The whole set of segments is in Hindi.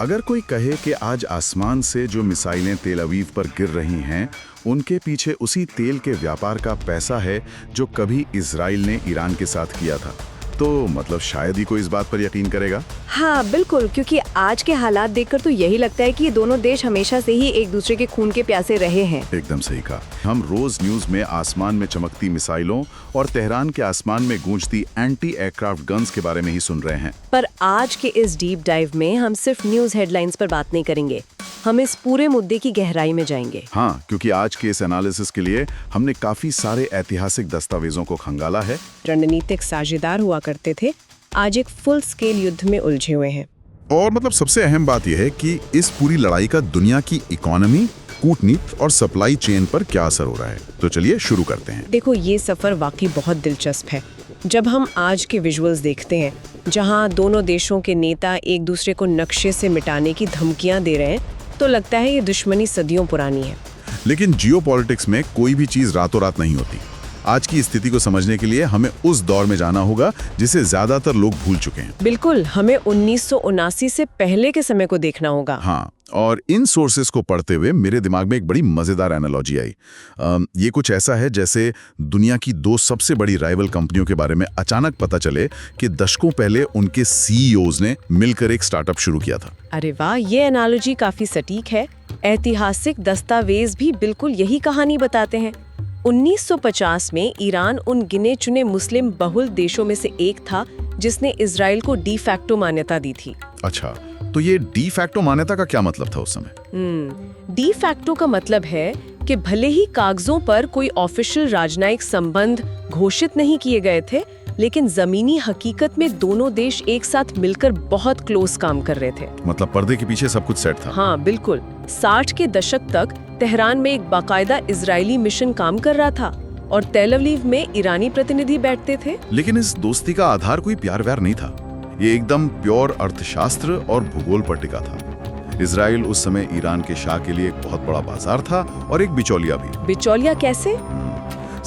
अगर कोई कहे कि आज आसमान से जो मिसाइलें तेल अवीव पर गिर रही हैं, उनके पीछे उसी तेल के व्यापार का पैसा है जो कभी इजराइल ने ईरान के साथ किया था, तो मतलब शायद ही कोई इस बात पर यकीन करेगा। हाँ बिल्कुल, क्योंकि आज के हालात देखकर तो यही लगता है कि ये दोनों देश हमेशा से ही एक दूसरे के खून के प्यासे रहे हैं। एकदम सही कहा। हम रोज न्यूज में आसमान में चमकती मिसाइलों और तेहरान के आसमान में गूंजती एंटी एयरक्राफ्ट गन्स के बारे में ही सुन रहे हैं। पर आज के इस डीप डाइव में हम सिर्फ न्यूज हेडलाइंस पर बात नहीं करेंगे, हम इस पूरे मुद्दे की गहराई में जाएंगे। हाँ, क्योंकि आज के इस एनालिसिस के लिए हमने काफी सारे ऐतिहासिक दस्तावेजों को खंगाला है। रणनीतिक साझेदार हुआ करते थे, आज एक फुल स्केल युद्ध में उलझे हुए हैं। और मतलब सबसे अहम बात यह है कि इस पूरी लड़ाई का दुनिया की इकोनॉमी, कूटनीति और सप्लाई चेन पर क्या असर हो रहा है। तो चलिए शुरू करते हैं। देखो, ये सफर वाकई बहुत दिलचस्प है। जब हम आज के विजुअल्स देखते हैं, जहां दोनों देशों के नेता एक दूसरे को नक्शे से मिटाने की धमकियां दे रहे हैं, तो लगता है ये दुश्मनी सदियों पुरानी है। लेकिन जियोपॉलिटिक्स में कोई भी चीज रातों रात नहीं होती। आज की स्थिति को समझने के लिए हमें उस दौर में जाना होगा जिसे ज्यादातर लोग भूल चुके हैं। बिल्कुल, हमें 1979 से पहले के समय को देखना होगा। हाँ, और इन सोर्सेस को पढ़ते हुए मेरे दिमाग में एक बड़ी मजेदार एनालॉजी आई। ये कुछ ऐसा है जैसे दुनिया की दो सबसे बड़ी राइवल कंपनियों के बारे में अचानक पता चले कि दशकों पहले उनके सीईओज ने मिलकर एक स्टार्टअप शुरू किया था। अरे वाह, ये एनालॉजी काफी सटीक है। ऐतिहासिक दस्तावेज भी बिल्कुल यही कहानी बताते हैं। 1950 में ईरान उन गिने चुने मुस्लिम बहुल देशों में से एक था जिसने इजराइल को डी फैक्टो मान्यता दी थी। अच्छा, तो ये डी फैक्टो मान्यता का क्या मतलब था उस समय? डी फैक्टो का मतलब है कि भले ही कागजों पर कोई ऑफिशियल राजनयिक संबंध घोषित नहीं किए गए थे, लेकिन जमीनी हकीकत में दोनों देश एक साथ मिलकर बहुत क्लोज काम कर रहे थे। मतलब पर्दे के पीछे सब कुछ सेट था। हाँ बिल्कुल। 60 के दशक तक तेहरान में एक बाकायदा इजरायली मिशन काम कर रहा था और तेल अवीव में ईरानी प्रतिनिधि बैठते थे। लेकिन इस दोस्ती का आधार कोई प्यार व्यार नहीं था। ये एकदम प्योर अर्थशास्त्र और भूगोल पर टिका था। इजराइल उस समय ईरान के शाह के लिए एक बहुत बड़ा बाजार था और एक बिचौलिया भी। बिचौलिया कैसे?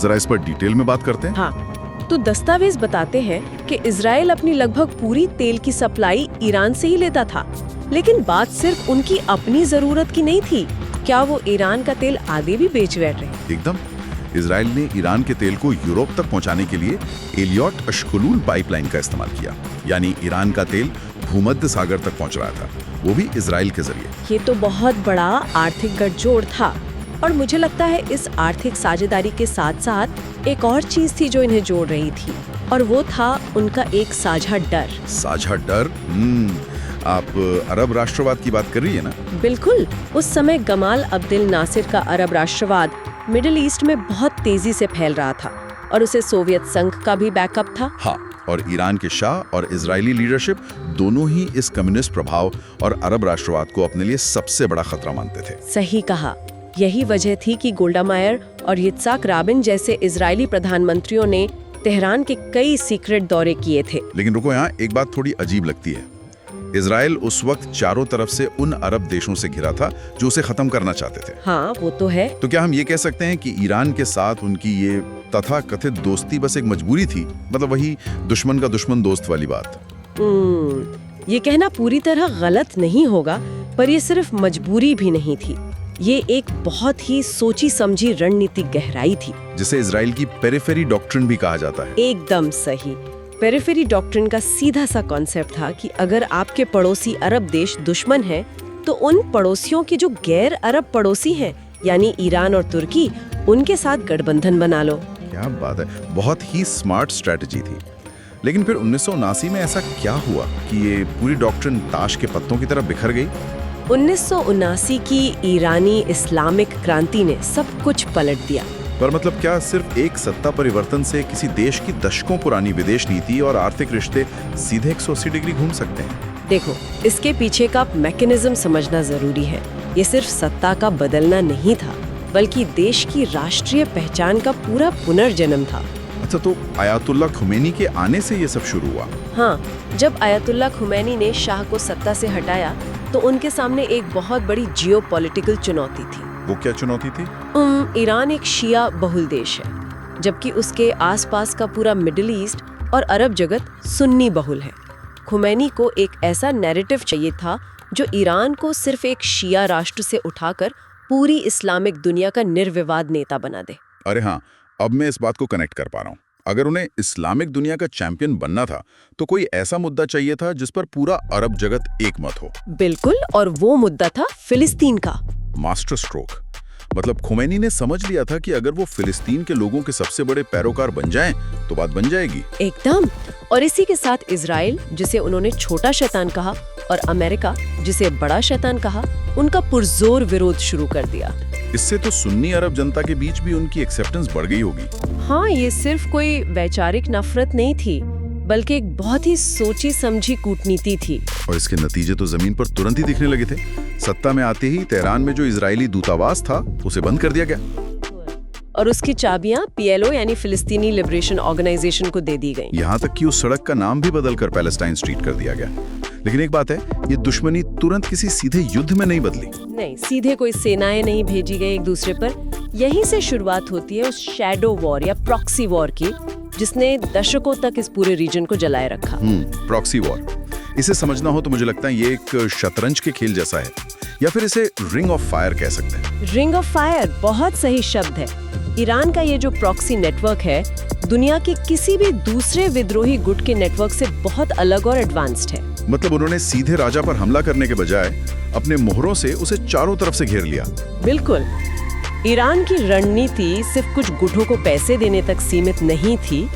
जरा इस पर डिटेल में बात करते हैं। हाँ, तो दस्तावेज बताते हैं कि इजराइल अपनी लगभग पूरी तेल की सप्लाई ईरान से ही लेता था, लेकिन बात सिर्फ उनकी अपनी जरूरत की नहीं थी। क्या वो ईरान का तेल आगे भी बेच बैठ रहे? एकदम। इजराइल ने ईरान के तेल को यूरोप तक पहुंचाने के लिए एलियट अशकुलून पाइपलाइन का इस्तेमाल किया, यानी ईरान का तेल भूमध्य सागर तक पहुंच रहा था, वो भी इजराइल के जरिए। ये तो बहुत बड़ा आर्थिक गठजोड़ था। और मुझे लगता है इस आर्थिक साझेदारी के साथ साथ एक और चीज थी जो इन्हें जोड़ रही थी, और वो था उनका एक साझा डर। साझा डर? आप अरब राष्ट्रवाद की बात कर रही है ना? बिल्कुल। उस समय गमाल अब्देल नासिर का अरब राष्ट्रवाद मिडिल ईस्ट में बहुत तेजी से फैल रहा था और उसे सोवियत संघ का भी बैकअप था। हाँ, और ईरान के शाह और इजरायली लीडरशिप दोनों ही इस कम्युनिस्ट प्रभाव और अरब राष्ट्रवाद को अपने लिए सबसे बड़ा खतरा मानते थे। सही कहा। यही वजह थी कि गोल्डा मायर और yitzhak राबिन जैसे इजरायली प्रधानमंत्रियों ने तेहरान के कई सीक्रेट दौरे किए थे। लेकिन रुको, यहाँ एक बात थोड़ी अजीब लगती है। इजराइल उस वक्त चारों तरफ से उन अरब देशों से घिरा था जो उसे खत्म करना चाहते थे। हाँ, वो तो है। तो क्या हम ये कह सकते हैं कि ईरान के साथ उनकी ये तथाकथित दोस्ती बस एक मजबूरी थी? मतलब वही दुश्मन का दुश्मन दोस्त वाली बात। ये कहना पूरी तरह गलत नहीं होगा, पर ये सिर्फ मजबूरी भी नहीं थी। ये एक बहुत ही सोची समझी रणनीतिक गहराई थी, जिसे इजराइल की पेरिफेरी डॉक्ट्रिन भी कहा जाता है। एकदम सही। पेरिफेरी डॉक्ट्रिन का सीधा सा कॉन्सेप्ट था कि अगर आपके पड़ोसी अरब देश दुश्मन हैं, तो उन पड़ोसियों के जो गैर अरब पड़ोसी हैं, यानी ईरान और तुर्की, उनके साथ गठबंधन बना लो। क्या बात है, बहुत ही स्मार्ट स्ट्रेटजी थी। लेकिन फिर 1979 में ऐसा क्या हुआ कि ये पूरी डॉक्ट्रिन ताश के पत्तों की तरह बिखर गई? 1979 की ईरानी इस्लामिक क्रांति ने सब कुछ पलट दिया। पर मतलब क्या सिर्फ एक सत्ता परिवर्तन से किसी देश की दशकों पुरानी विदेश नीति और आर्थिक रिश्ते सीधे 180 डिग्री घूम सकते हैं? देखो, इसके पीछे का मैकेनिज्म समझना जरूरी है। ये सिर्फ सत्ता का बदलना नहीं था, बल्कि देश की राष्ट्रीय पहचान का पूरा पुनर्जन्म था। अच्छा, तो आयतुल्लाह खुमैनी के आने से ये सब शुरू हुआ? हाँ, जब आयतुल्लाह खुमैनी ने शाह को सत्ता से हटाया, तो उनके सामने एक बहुत बड़ी जियोपॉलिटिकल चुनौती थी। वो क्या चुनौती थी? ईरान एक शिया बहुल देश है, जबकि उसके आसपास का पूरा मिडिल ईस्ट और अरब जगत सुन्नी बहुल है। खुमैनी को एक ऐसा नैरेटिव चाहिए था जो ईरान को सिर्फ एक शिया राष्ट्र से उठाकर पूरी इस्लामिक दुनिया का निर्विवाद नेता बना दे। अरे हाँ, अब मैं इस बात को कनेक्ट कर पा रहा हूँ। अगर उन्हें इस्लामिक दुनिया का चैंपियन बनना था तो कोई ऐसा मुद्दा चाहिए था जिस पर पूरा अरब जगत एक मत हो। बिल्कुल, और वो मुद्दा था फिलिस्तीन का। Master stroke. मतलब खुमैनी ने समझ लिया था कि अगर वो फिलिस्तीन के लोगों के सबसे बड़े पैरोकार बन जाएं तो बात बन जाएगी। एकदम। और इसी के साथ इजराइल, जिसे उन्होंने छोटा शैतान कहा, और अमेरिका, जिसे बड़ा शैतान कहा, उनका पुरजोर विरोध शुरू कर दिया। इससे तो सुन्नी अरब जनता के बीच भी उनकी एक्सेप्टेंस बढ़ गई होगी। हाँ, ये सिर्फ कोई वैचारिक नफरत नहीं थी, बल्कि एक बहुत ही सोची समझी कूटनीति थी। और इसके नतीजे तो जमीन पर तुरंत ही दिखने लगे थे। सत्ता में आते ही तेहरान में जो इजरायली दूतावास था उसे बंद कर दिया गया और उसकी चाबियां PLO यानी फिलिस्तीनी लिबरेशन ऑर्गेनाइजेशन को दे दी गई। यहाँ तक कि उस सड़क का नाम भी बदलकर पैलेस्टाइन स्ट्रीट कर दिया गया। लेकिन एक बात है, ये दुश्मनी तुरंत किसी सीधे युद्ध में नहीं बदली। नहीं, सीधे कोई सेनाएं नहीं भेजी गई एक दूसरे पर। यहीं से शुरुआत होती है उस शैडो वॉर या प्रॉक्सी वॉर की, जिसने दशकों तक इस पूरे रीजन को जलाए रखा। प्रॉक्सी वॉर, इसे समझना हो तो मुझे लगता है ये एक शतरंज के खेल जैसा है, या फिर इसे रिंग ऑफ फायर कह सकते हैं। रिंग ऑफ फायर बहुत सही शब्द है। ईरान का ये जो प्रॉक्सी नेटवर्क है, दुनिया के किसी भी दूसरे विद्रोही गुट के नेटवर्क से बहुत अलग और एडवांस्ड है। मतलब उन्होंने सीधे राजा पर हमला करने के बजाय अपने मोहरों से उसे चारों तरफ से घेर लिया। बिल्कुल। ईरान की रणनीति सिर्फ कुछ गुटों को पैसे देने तक सीमित नहीं थी।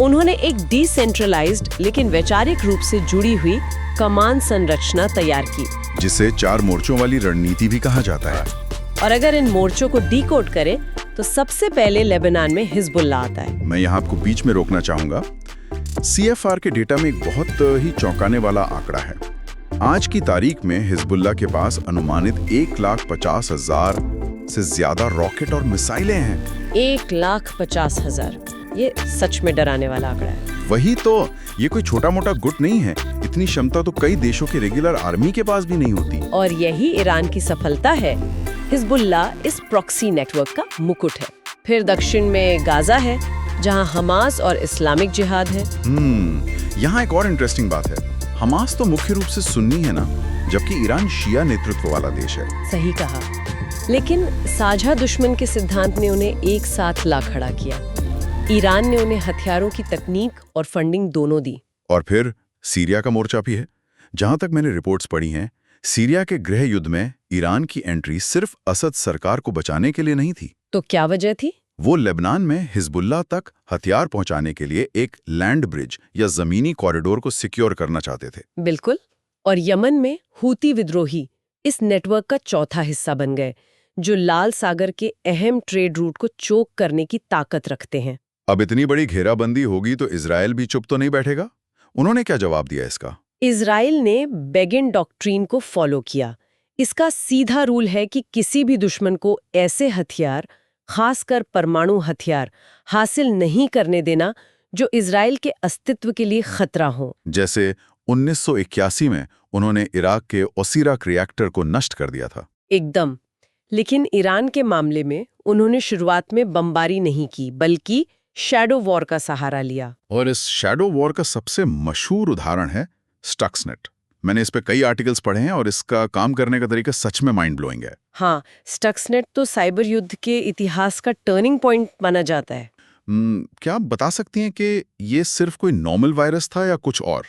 उन्होंने एक डिसेंट्रलाइज्ड लेकिन वैचारिक रूप से जुड़ी हुई कमान संरचना तैयार की, जिसे 4 मोर्चों वाली रणनीति भी कहा जाता है। और अगर इन मोर्चों को डिकोड करें तो सबसे पहले लेबनान में हिजबुल्ला आता है। मैं यहाँ आपको बीच में रोकना चाहूंगा। CFR के डेटा में एक बहुत ही चौंकाने वाला आंकड़ा है। आज की तारीख में हिजबुल्ला के पास अनुमानित 1,50,000 से ज्यादा रॉकेट और मिसाइलें हैं। 1,50,000, ये सच में डराने वाला आंकड़ा है। वही तो, ये कोई छोटा मोटा गुट नहीं है। इतनी क्षमता तो कई देशों के रेगुलर आर्मी के पास भी नहीं होती। और यही ईरान की सफलता है। हिजबुल्ला इस प्रॉक्सी नेटवर्क का मुकुट है। फिर दक्षिण में गाजा है, जहां हमास और इस्लामिक जिहाद है। यहाँ एक और इंटरेस्टिंग बात है। हमास तो मुख्य रूप से सुन्नी है ना, जबकि ईरान शिया नेतृत्व वाला देश है। सही कहा। लेकिन साझा दुश्मन के सिद्धांत ने उन्हें एक साथ ला खड़ा किया। ईरान ने उन्हें हथियारों की तकनीक और फंडिंग दोनों दी। और फिर सीरिया का मोर्चा भी है। जहां तक मैंने रिपोर्ट्स पढ़ी हैं, सीरिया के गृह युद्ध में ईरान की एंट्री सिर्फ असद सरकार को बचाने के लिए नहीं थी। तो क्या वजह थी? वो लेबनान में हिजबुल्ला तक हथियार पहुंचाने के लिए एक लैंड ब्रिज या जमीनी कॉरिडोर को सिक्योर करना चाहते थे। बिल्कुल। और यमन में हूती विद्रोही इस नेटवर्क का चौथा हिस्सा बन गए, जो लाल सागर के अहम ट्रेड रूट को चोक करने की ताकत रखते हैं। अब इतनी बड़ी घेराबंदी होगी तो इजराइल भी चुप तो नहीं बैठेगा। उन्होंने क्या जवाब दिया इसका? इजराइल ने बेगिन डॉक्ट्रिन को फॉलो किया। इसका सीधा रूल है कि किसी भी दुश्मन को ऐसे हथियार, खासकर परमाणु हथियार, हासिल नहीं करने देना जो इजराइल के अस्तित्व के लिए खतरा हो। जैसे 1981 में उन्होंने इराक के ओसीराक रिएक्टर को नष्ट कर दिया था। एकदम। लेकिन ईरान के मामले में उन्होंने शुरुआत में बमबारी नहीं की, बल्कि शैडो वॉर का सहारा लिया। और इस शैडो वॉर का सबसे मशहूर उदाहरण है स्टक्सनेट। मैंने इस पे कई आर्टिकल्स पढ़े हैं और इसका काम करने का तरीका सच में माइंड ब्लोइंग है। हाँ, स्टक्सनेट तो साइबर युद्ध के इतिहास का टर्निंग पॉइंट माना जाता है। क्या आप बता सकती हैं कि ये सिर्फ कोई नॉर्मल वायरस था या कुछ और?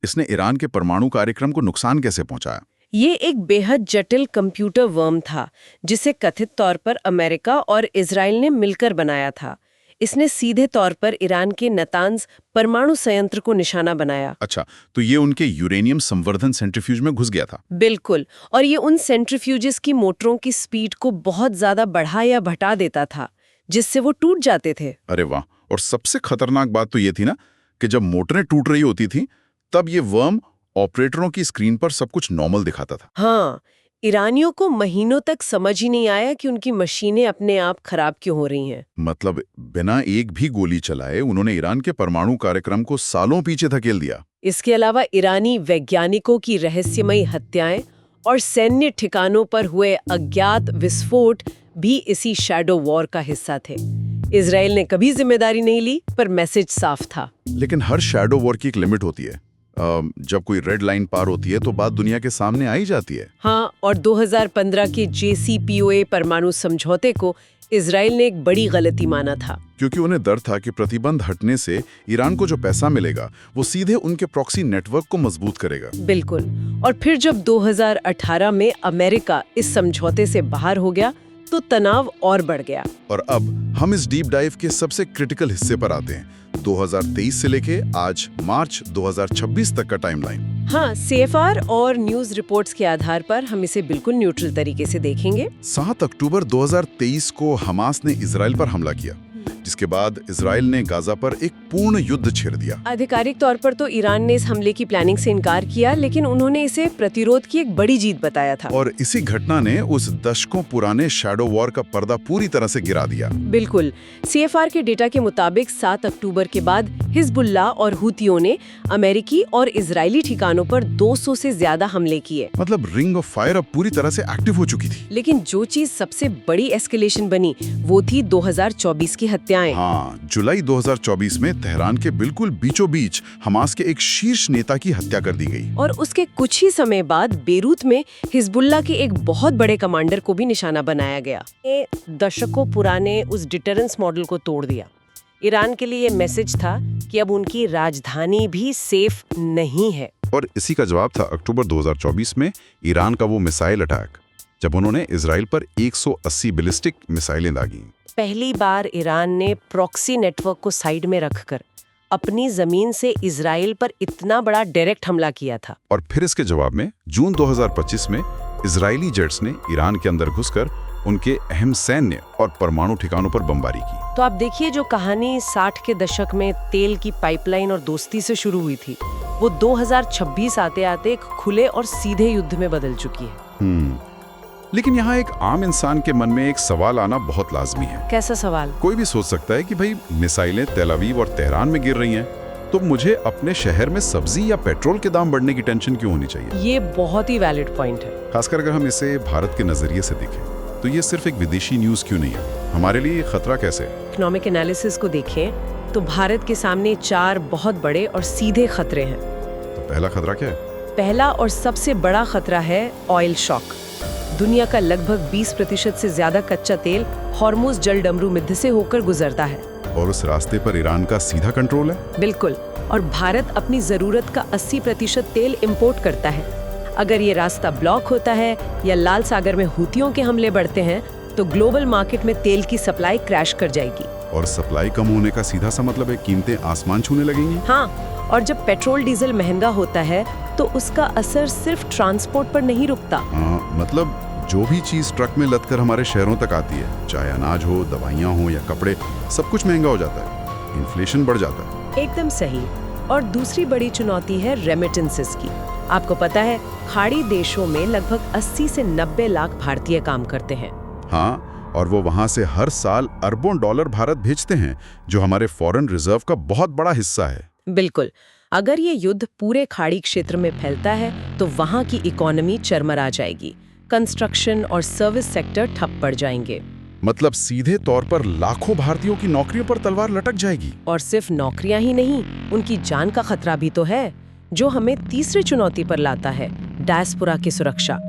इसने ईरान के परमाणु कार्यक्रम को नुकसान कैसे पहुंचाया? ये एक बेहद जटिल कंप्यूटर वर्म था, जिसे कथित तौर पर अमेरिका और इजराइल ने मिलकर बनाया था। इसने सीधे तौर पर ईरान के नतांज परमाणु संयंत्र को निशाना बनाया। अच्छा, तो ये उनके यूरेनियम संवर्धन सेंट्रीफ्यूज में घुस गया था। बिल्कुल। और ये उन सेंट्रीफ्यूजेस की मोटरों की स्पीड को बहुत ज्यादा बढ़ा या घटा देता था, जिससे वो टूट जाते थे। अरे वाह। और सबसे खतरनाक बात तो ये थी ना कि जब मोटरें टूट रही होती थी तब ये वर्म ऑपरेटरों की स्क्रीन पर सब कुछ नॉर्मल दिखाता था। हाँ, ईरानियों को महीनों तक समझ ही नहीं आया कि उनकी मशीनें अपने आप खराब क्यों हो रही हैं। मतलब बिना एक भी गोली चलाए उन्होंने ईरान के परमाणु कार्यक्रम को सालों पीछे धकेल दिया। इसके अलावा ईरानी वैज्ञानिकों की रहस्यमयी हत्याएं और सैन्य ठिकानों पर हुए अज्ञात विस्फोट भी इसी शैडो वॉर का हिस्सा थे। इजराइल ने कभी जिम्मेदारी नहीं ली, पर मैसेज साफ था। लेकिन हर शैडो वॉर की एक लिमिट होती है। जब कोई रेड लाइन पार होती है तो बात दुनिया के सामने आ ही जाती है। हाँ, और 2015 के JCPOA परमाणु समझौते को इजराइल ने एक बड़ी गलती माना था। क्योंकि उन्हें डर था कि प्रतिबंध हटने से ईरान को जो पैसा मिलेगा वो सीधे उनके प्रॉक्सी नेटवर्क को मजबूत करेगा। बिल्कुल। और फिर जब 2018 में अमेरिका इस समझौते से बाहर हो गया तो तनाव और बढ़ गया। और अब हम इस डीप डाइव के सबसे क्रिटिकल हिस्से पर आते हैं, 2023 से लेके आज मार्च 2026 तक का टाइमलाइन। हाँ, CFR और न्यूज रिपोर्ट्स के आधार पर हम इसे बिल्कुल न्यूट्रल तरीके से देखेंगे। 7 अक्टूबर 2023 को हमास ने इजराइल पर हमला किया, जिसके बाद इजराइल ने गाजा पर एक पूर्ण युद्ध छेड़ दिया। आधिकारिक तौर पर तो ईरान ने इस हमले की प्लानिंग से इनकार किया, लेकिन उन्होंने इसे प्रतिरोध की एक बड़ी जीत बताया था। और इसी घटना ने उस दशकों पुराने शैडो वॉर का पर्दा पूरी तरह से गिरा दिया। बिल्कुल। CFR के डेटा के मुताबिक 7 अक्टूबर के बाद हिजबुल्लाह और हुतियों ने अमेरिकी और इजरायली ठिकानों पर 200 से ज्यादा हमले किए। मतलब रिंग ऑफ फायर अब पूरी तरह से एक्टिव हो चुकी थी। लेकिन जो चीज सबसे बड़ी एस्केलेशन बनी वो थी 2024 की हत्याएं। हाँ, जुलाई 2024 में तेहरान के बिल्कुल बीचों बीच हमास के एक शीर्ष नेता की हत्या कर दी गई। और उसके कुछ ही समय बाद बेरूत में हिजबुल्लाह के एक बहुत बड़े कमांडर को भी निशाना बनाया गया। ये दशकों पुराने उस डिटरेंस मॉडल को तोड़ दिया। ईरान के लिए ये मैसेज था कि अब उनकी राजधानी भी सेफ नहीं है। और इसी का जवाब था अक्टूबर 2024 में ईरान का वो मिसाइल अटैक, जब उन्होंने इजराइल पर 180 बैलिस्टिक मिसाइलें दागी। पहली बार ईरान ने प्रॉक्सी नेटवर्क को साइड में रखकर अपनी जमीन से इजराइल पर इतना बड़ा डायरेक्ट हमला किया था। और फिर इसके जवाब में जून 2025 में इजरायली जेट्स ने ईरान के अंदर घुसकर उनके अहम सैन्य और परमाणु ठिकानों पर बमबारी की। तो आप देखिए, जो कहानी 60 के दशक में तेल की पाइपलाइन और दोस्ती से शुरू हुई थी, वो 2026 आते आते एक खुले और सीधे युद्ध में बदल चुकी है। लेकिन यहाँ एक आम इंसान के मन में एक सवाल आना बहुत लाजमी है। कैसा सवाल? कोई भी सोच सकता है कि भाई मिसाइलें तेल अवीव और तेहरान में गिर रही हैं, तो मुझे अपने शहर में सब्जी या पेट्रोल के दाम बढ़ने की टेंशन क्यों होनी चाहिए? ये बहुत ही वैलिड पॉइंट है। खासकर अगर हम इसे भारत के नजरिए से देखें, तो ये सिर्फ एक विदेशी न्यूज क्यों नहीं है? हमारे लिए खतरा कैसे? इकोनॉमिक एनालिसिस को देखें तो भारत के सामने 4 बहुत बड़े और सीधे खतरे हैं। तो पहला खतरा क्या है? पहला और सबसे बड़ा खतरा है ऑयल शॉक। दुनिया का लगभग 20% से ज्यादा कच्चा तेल हॉर्मुज जलडमरू मध्य से होकर गुजरता है। और उस रास्ते पर ईरान का सीधा कंट्रोल है? बिल्कुल। और भारत अपनी जरूरत का 80% तेल इंपोर्ट करता है। अगर ये रास्ता ब्लॉक होता है या लाल सागर में हुतियों के हमले बढ़ते हैं तो ग्लोबल मार्केट में तेल की सप्लाई क्रैश कर जाएगी। और सप्लाई कम होने का सीधा सा मतलब है कीमतें आसमान छूने लगेंगी। हाँ, और जब पेट्रोल डीजल महंगा होता है तो उसका असर सिर्फ ट्रांसपोर्ट पर नहीं रुकता। मतलब जो भी चीज ट्रक में लदकर हमारे शहरों तक आती है, चाहे अनाज हो, दवाइयाँ हो या कपड़े, सब कुछ महंगा हो जाता है, इन्फ्लेशन बढ़ जाता है। एकदम सही। और दूसरी बड़ी चुनौती है रेमिटेंसेस की। आपको पता है, खाड़ी देशों में लगभग 80 से 90 लाख भारतीय काम करते हैं। हाँ, और वो वहाँ से हर साल अरबों डॉलर भारत भेजते हैं, जो हमारे फॉरेन रिजर्व का बहुत बड़ा हिस्सा है। बिल्कुल। अगर ये युद्ध पूरे खाड़ी क्षेत्र में फैलता है तो वहाँ की इकोनॉमी चरमरा जाएगी। कंस्ट्रक्शन और सर्विस सेक्टर ठप पड़ जाएंगे। मतलब सीधे तौर पर लाखों भारतीयों की नौकरियों पर तलवार लटक जाएगी। और सिर्फ नौकरियां ही नहीं, उनकी जान का खतरा भी तो है, जो हमें तीसरी चुनौती पर लाता है, डायस्पोरा की सुरक्षा।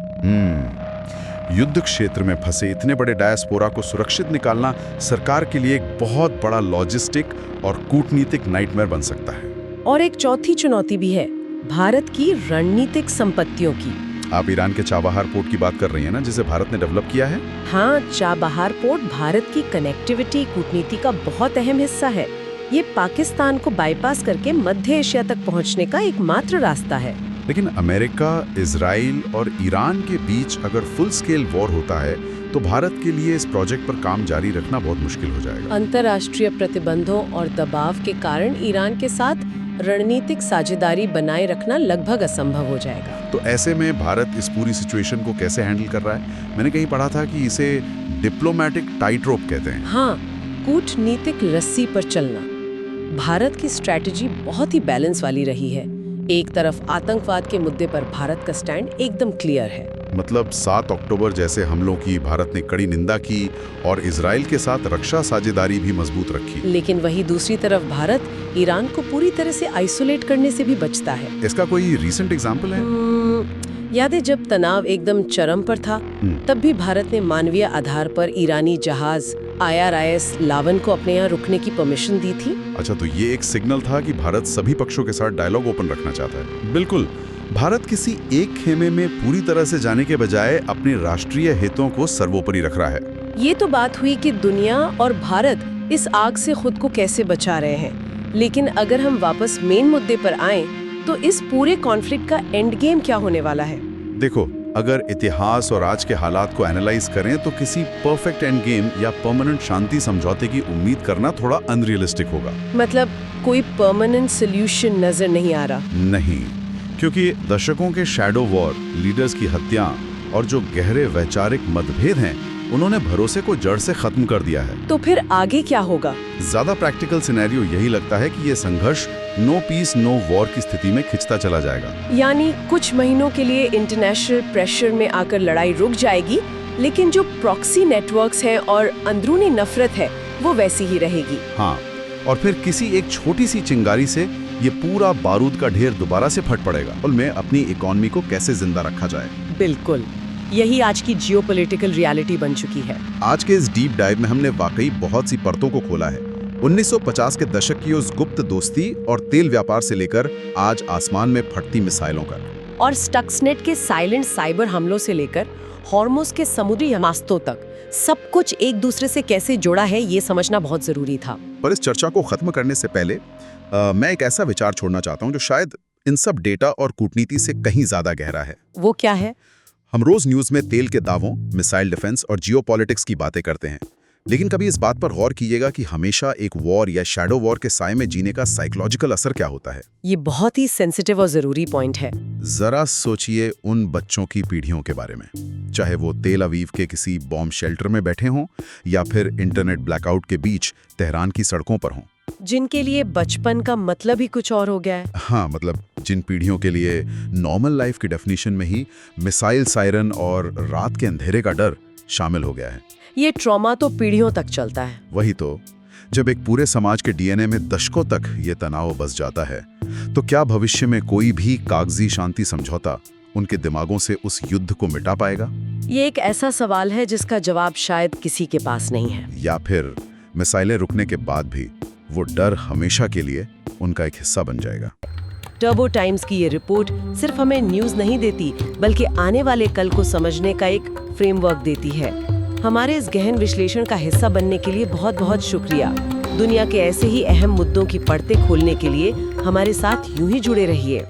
युद्ध क्षेत्र में फंसे इतने बड़े डायस्पोरा को सुरक्षित निकालना सरकार के लिए एक बहुत बड़ा लॉजिस्टिक और कूटनीतिक नाइटमेयर बन सकता है। और एक चौथी चुनौती भी है, भारत की रणनीतिक संपत्तियों की। आप ईरान के चाबहार पोर्ट की बात कर रही हैं ना, जिसे भारत ने डेवलप किया है? हाँ, चाबहार पोर्ट भारत की कनेक्टिविटी कूटनीति का बहुत अहम हिस्सा है। ये पाकिस्तान को बाईपास करके मध्य एशिया तक पहुंचने का एकमात्र रास्ता है। लेकिन अमेरिका, इजराइल और ईरान के बीच अगर फुल स्केल वॉर होता है तो भारत के लिए इस प्रोजेक्ट पर काम जारी रखना बहुत मुश्किल हो जाएगा। अंतर्राष्ट्रीय प्रतिबंधों और दबाव के कारण ईरान के साथ रणनीतिक साझेदारी बनाए रखना लगभग असंभव हो जाएगा। तो ऐसे में भारत इस पूरी सिचुएशन को कैसे हैंडल कर रहा है? मैंने कहीं पढ़ा था कि इसे डिप्लोमेटिक टाइट रोप कहते हैं। हाँ, कूटनीतिक रस्सी पर चलना। भारत की स्ट्रैटेजी बहुत ही बैलेंस वाली रही है। एक तरफ आतंकवाद के मुद्दे पर भारत का स्टैंड एकदम क्लियर है। मतलब 7 अक्टूबर जैसे हमलों की भारत ने कड़ी निंदा की और इजराइल के साथ रक्षा साझेदारी भी मजबूत रखी। लेकिन वही दूसरी तरफ भारत ईरान को पूरी तरह से आइसोलेट करने से भी बचता है। इसका कोई रीसेंट एग्जाम्पल है? याद है जब तनाव एकदम चरम पर था, तब भी भारत ने मानवीय आधार पर ईरानी जहाज IRIS लावन को अपने यहाँ रुकने की परमिशन दी थी। अच्छा, तो ये एक सिग्नल था कि भारत सभी पक्षों के साथ डायलॉग ओपन रखना चाहता है। बिल्कुल, भारत किसी एक खेमे में पूरी तरह से जाने के बजाय अपने राष्ट्रीय हितों को सर्वोपरि रख रहा है। ये तो बात हुई कि दुनिया और भारत इस आग से खुद को कैसे बचा रहे हैं, लेकिन अगर हम वापस मेन मुद्दे पर आएं, तो इस पूरे कॉन्फ्लिक्ट का एंड गेम क्या होने वाला है? देखो, अगर इतिहास और आज के हालात को एनालाइज करें तो किसी परफेक्ट एंड गेम या परमानेंट शांति समझौते की उम्मीद करना थोड़ा अनरियलिस्टिक होगा। मतलब कोई परमानेंट सॉल्यूशन नजर नहीं आ रहा? नहीं, क्योंकि दशकों के शैडो वॉर, लीडर्स की हत्या और जो गहरे वैचारिक मतभेद हैं, उन्होंने भरोसे को जड़ से खत्म कर दिया है। तो फिर आगे क्या होगा? ज्यादा प्रैक्टिकल सिनेरियो यही लगता है कि ये संघर्ष नो पीस नो वॉर की स्थिति में खिंचता चला जाएगा। यानी कुछ महीनों के लिए इंटरनेशनल प्रेशर में आकर लड़ाई रुक जाएगी, लेकिन जो प्रॉक्सी नेटवर्क्स हैं और अंदरूनी नफरत है वो वैसी ही रहेगी। हाँ, और फिर किसी एक छोटी सी चिंगारी से ये पूरा बारूद का ढेर दोबारा से फट पड़ेगा और में अपनी इकोनॉमी को कैसे जिंदा रखा जाए। बिल्कुल, यही आज की जियोपॉलिटिकल रियलिटी बन चुकी है। आज के इस डीप डाइव में हमने वाकई बहुत सी परतों को खोला है। 1950 के दशक की उस गुप्त दोस्ती और तेल व्यापार से लेकर आज आसमान में फटती मिसाइलों का, और स्टक्सनेट के साइलेंट साइबर हमलों से लेकर हॉर्मुज़ के समुद्री हमास्तों तक, सब कुछ एक दूसरे से कैसे जुड़ा है ये समझना बहुत जरूरी था। पर इस चर्चा को खत्म करने से पहले मैं एक ऐसा विचार छोड़ना चाहता हूँ जो शायद इन सब डेटा और कूटनीति से कहीं ज्यादा गहरा है। वो क्या है? हम रोज न्यूज में तेल के दावों, मिसाइल डिफेंस और जियोपॉलिटिक्स की बातें करते हैं, लेकिन कभी इस बात पर गौर कीजिएगा कि हमेशा एक वॉर या शैडो वॉर के साए में जीने का साइकोलॉजिकल असर क्या होता है। ये बहुत ही सेंसिटिव और जरूरी पॉइंट है। जरा सोचिए उन बच्चों की पीढ़ियों के बारे में, चाहे वो तेल अवीव के किसी बॉम्ब शेल्टर में बैठे हों या फिर इंटरनेट ब्लैकआउट के बीच तेहरान की सड़कों पर हों, जिनके लिए बचपन का मतलब ही कुछ और हो गया है। हाँ, मतलब जिन पीढ़ियों के लिए नॉर्मल लाइफ की डेफिनेशन में ही मिसाइल सायरन और रात के अंधेरे का डर शामिल हो गया है। ये ट्रॉमा तो पीढ़ियों तक चलता है। वही तो, जब एक पूरे समाज के डीएनए में दशकों तक ये तनाव बस जाता है, तो क्या भविष्य में कोई भी कागजी शांति समझौता उनके दिमागों से उस युद्ध को मिटा पाएगा? ये एक ऐसा सवाल है जिसका जवाब शायद किसी के पास नहीं है। या फिर मिसाइलें रुकने के बाद भी वो डर हमेशा के लिए उनका एक हिस्सा बन जाएगा। टर्बो टाइम्स की ये रिपोर्ट सिर्फ हमें न्यूज़ नहीं देती, बल्कि आने वाले कल को समझने का एक फ्रेमवर्क देती है। हमारे इस गहन विश्लेषण का हिस्सा बनने के लिए बहुत बहुत शुक्रिया। दुनिया के ऐसे ही अहम मुद्दों की परतें खोलने के लिए हमारे साथ यूं ही जुड़े रहिए।